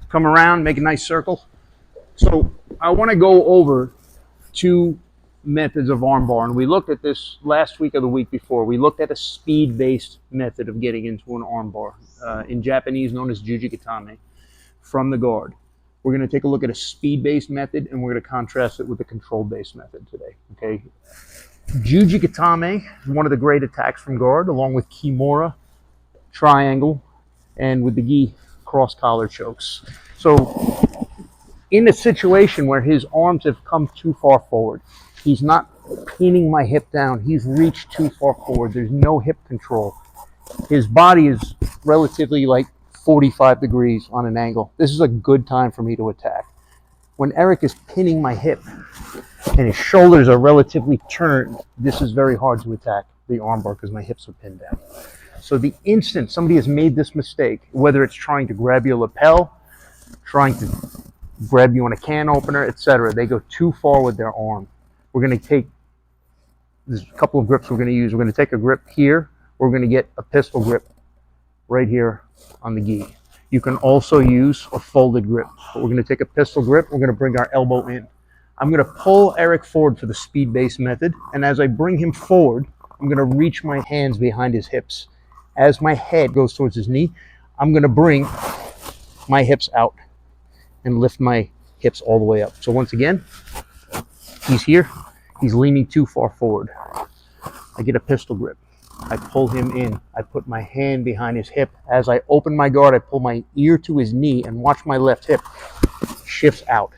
come around, make a nice circle. So I want to go over two methods of armbar, and we looked at this last week or the week before. We looked at a speed-based method of getting into an armbar, in Japanese known as juji-gatame, from the guard. We're going to take a look at a speed-based method, and we're going to contrast it with a control-based method today. Okay, juji-gatame is one of the great attacks from guard, along with kimura, triangle, and with the gi, cross-collar chokes. So in a situation where his arms have come too far forward, he's not pinning my hip down, he's reached too far forward, there's no hip control. His body is relatively like 45 degrees on an angle. This is a good time for me to attack. When Eric is pinning my hip and his shoulders are relatively turned, this is very hard to attack the armbar because my hips are pinned down. So the instant somebody has made this mistake, whether it's trying to grab your lapel, trying to grab you on a can opener, etc., they go too far with their arm. We're going to take, there's a couple of grips we're going to use. We're going to take a grip here. We're going to get a pistol grip right here on the gi. You can also use a folded grip. But we're going to take a pistol grip. We're going to bring our elbow in. I'm going to pull Eric forward for the speed-based method. And as I bring him forward, I'm going to reach my hands behind his hips. As my head goes towards his knee, I'm going to bring my hips out and lift my hips all the way up. So once again, he's here. He's leaning too far forward. I get a pistol grip. I pull him in. I put my hand behind his hip. As I open my guard, I pull my ear to his knee and watch my left hip shifts out.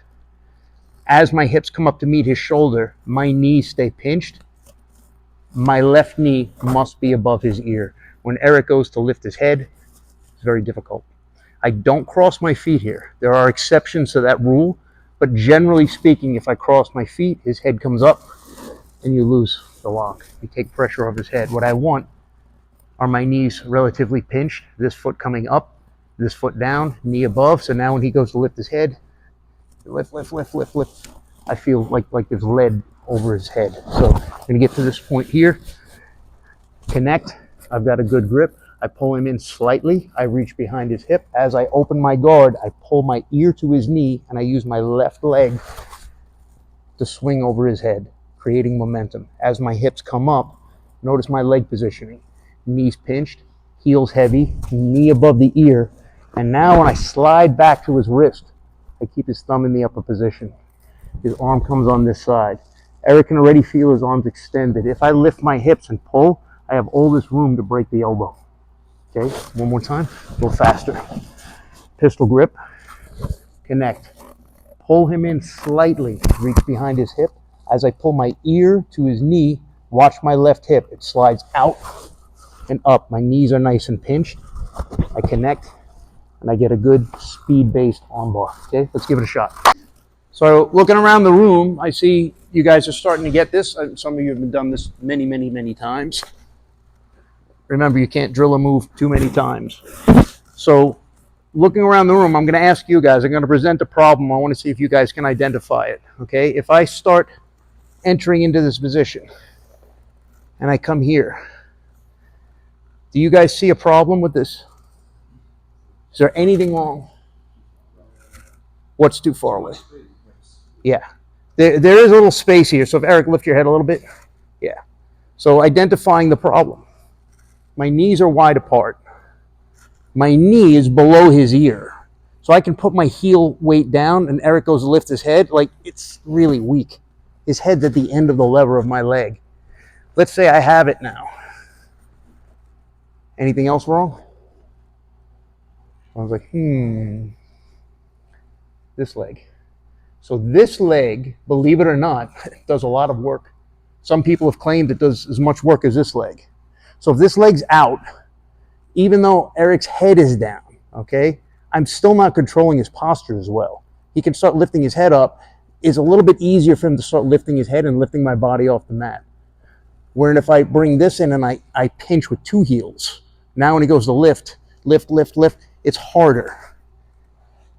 As my hips come up to meet his shoulder, my knees stay pinched. My left knee must be above his ear. When Eric goes to lift his head, it's very difficult. I don't cross my feet here. There are exceptions to that rule, but generally speaking, if I cross my feet, his head comes up and you lose the lock. You take pressure off his head. What I want are my knees relatively pinched, this foot coming up, this foot down, knee above. So now when he goes to lift his head, lift, I feel like there's lead over his head. So I'm going to get to this point here, connect. I've got a good grip. I pull him in slightly. I reach behind his hip. As I open my guard, I pull my ear to his knee, and I use my left leg to swing over his head, creating momentum. As my hips come up, notice my leg positioning. Knees pinched, heels heavy, knee above the ear. And now when I slide back to his wrist, I keep his thumb in the upper position. His arm comes on this side. Eric can already feel his arms extended. If I lift my hips and pull, I have all this room to break the elbow. Okay, one more time, a little faster. Pistol grip, connect. Pull him in slightly, reach behind his hip. As I pull my ear to his knee, watch my left hip. It slides out and up. My knees are nice and pinched. I connect, and I get a good speed-based armbar. Okay, let's give it a shot. So looking around the room, I see you guys are starting to get this. Some of you have done this many times. Remember, you can't drill a move too many times. So looking around the room, I'm going to ask you guys, I'm going to present a problem. I want to see if you guys can identify it. Okay, if I start entering into this position and I come here, do you guys see a problem with this? Is there anything wrong? What's too far away? Yeah, there is a little space here. So if Eric, lift your head a little bit. Yeah. So identifying the problem. My knees are wide apart. My knee is below his ear. So I can put my heel weight down and Eric goes to lift his head. Like, it's really weak. His head's at the end of the lever of my leg. Let's say I have it now. Anything else wrong? I was like, this leg. So this leg, believe it or not, does a lot of work. Some people have claimed it does as much work as this leg. So if this leg's out, even though Eric's head is down, okay, I'm still not controlling his posture as well. He can start lifting his head up. It's a little bit easier for him to start lifting his head and lifting my body off the mat. Whereas if I bring this in and I pinch with two heels, now when he goes to lift, it's harder.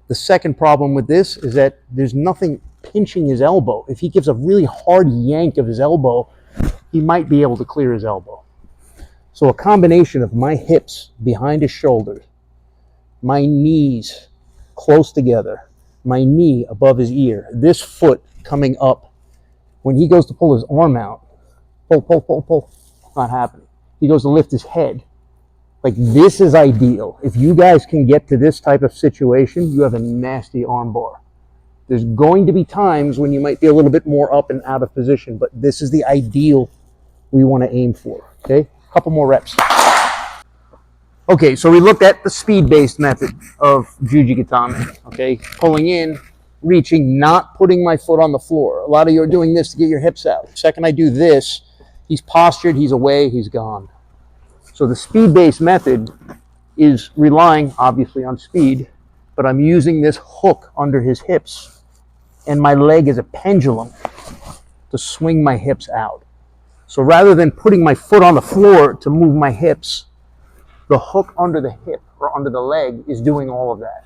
The second problem with this is that there's nothing pinching his elbow. If he gives a really hard yank of his elbow, he might be able to clear his elbow. So a combination of my hips behind his shoulders, my knees close together, my knee above his ear, this foot coming up. When he goes to pull his arm out, pull, pull, pull, pull, not happening. He goes to lift his head. Like, this is ideal. If you guys can get to this type of situation, you have a nasty arm bar. There's going to be times when you might be a little bit more up and out of position, but this is the ideal we want to aim for, okay? A couple more reps. Okay, so we looked at the speed-based method of juji-gatame, okay? Pulling in, reaching, not putting my foot on the floor. A lot of you are doing this to get your hips out. The second I do this, he's postured, he's away, he's gone. So the speed-based method is relying, obviously, on speed, but I'm using this hook under his hips, and my leg is a pendulum to swing my hips out. So rather than putting my foot on the floor to move my hips, the hook under the hip or under the leg is doing all of that.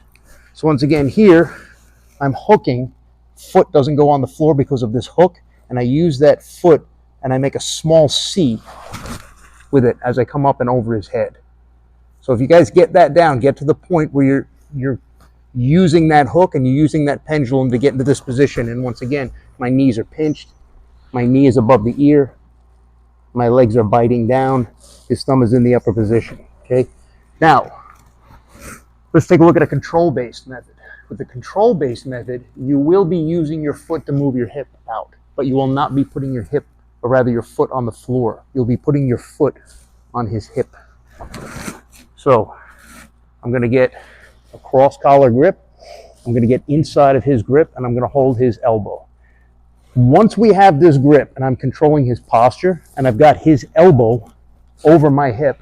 So once again, here, I'm hooking, foot doesn't go on the floor because of this hook, and I use that foot and I make a small C with it as I come up and over his head. So if you guys get that down, get to the point where you're using that hook and you're using that pendulum to get into this position. And once again, my knees are pinched, my knee is above the ear, my legs are biting down, his thumb is in the upper position. Okay. Now, let's take a look at a control-based method. With the control-based method, you will be using your foot to move your hip out, but you will not be putting your hip, or rather your foot, on the floor. You'll be putting your foot on his hip. So I'm going to get a cross collar grip. I'm going to get inside of his grip, and I'm going to hold his elbow. Once we have this grip and I'm controlling his posture and I've got his elbow over my hip,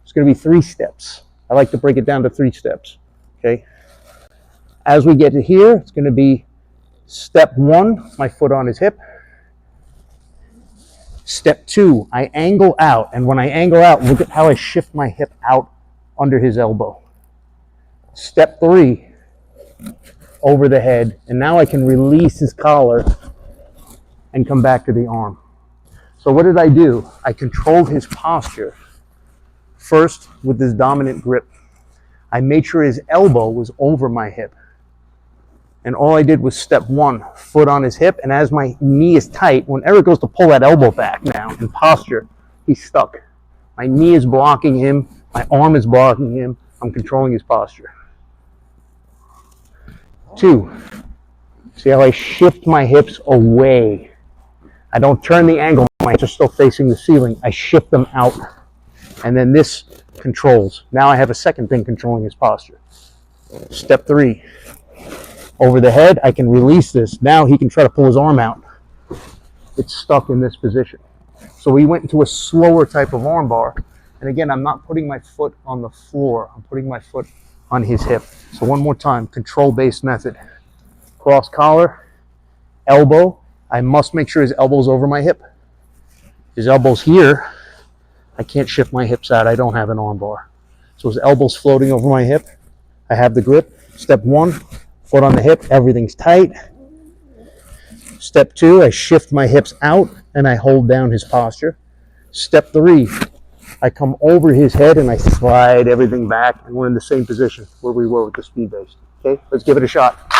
it's going to be 3 steps. I like to break it down to 3 steps. Okay. As we get to here, it's going to be step 1, my foot on his hip. Step 2, I angle out, and when I angle out, look at how I shift my hip out under his elbow. Step 3, over the head, and now I can release his collar and come back to the arm. So what did I do? I controlled his posture first with this dominant grip. I made sure his elbow was over my hip. And all I did was step 1, foot on his hip, and as my knee is tight, when Eric goes to pull that elbow back now in posture, he's stuck. My knee is blocking him, my arm is blocking him, I'm controlling his posture. 2, see how I shift my hips away. I don't turn the angle, my hips are still facing the ceiling. I shift them out. And then this controls. Now I have a second thing controlling his posture. Step 3. Over the head, I can release this. Now he can try to pull his arm out. It's stuck in this position. So we went into a slower type of arm bar. And again, I'm not putting my foot on the floor. I'm putting my foot on his hip. So one more time, control-based method. Cross collar, elbow. I must make sure his elbow's over my hip. His elbow's here. I can't shift my hips out. I don't have an arm bar. So his elbow's floating over my hip. I have the grip. Step 1, foot on the hip. Everything's tight. Step 2, I shift my hips out and I hold down his posture. Step 3, I come over his head and I slide everything back, and we're in the same position where we were with the speed base. Okay, let's give it a shot.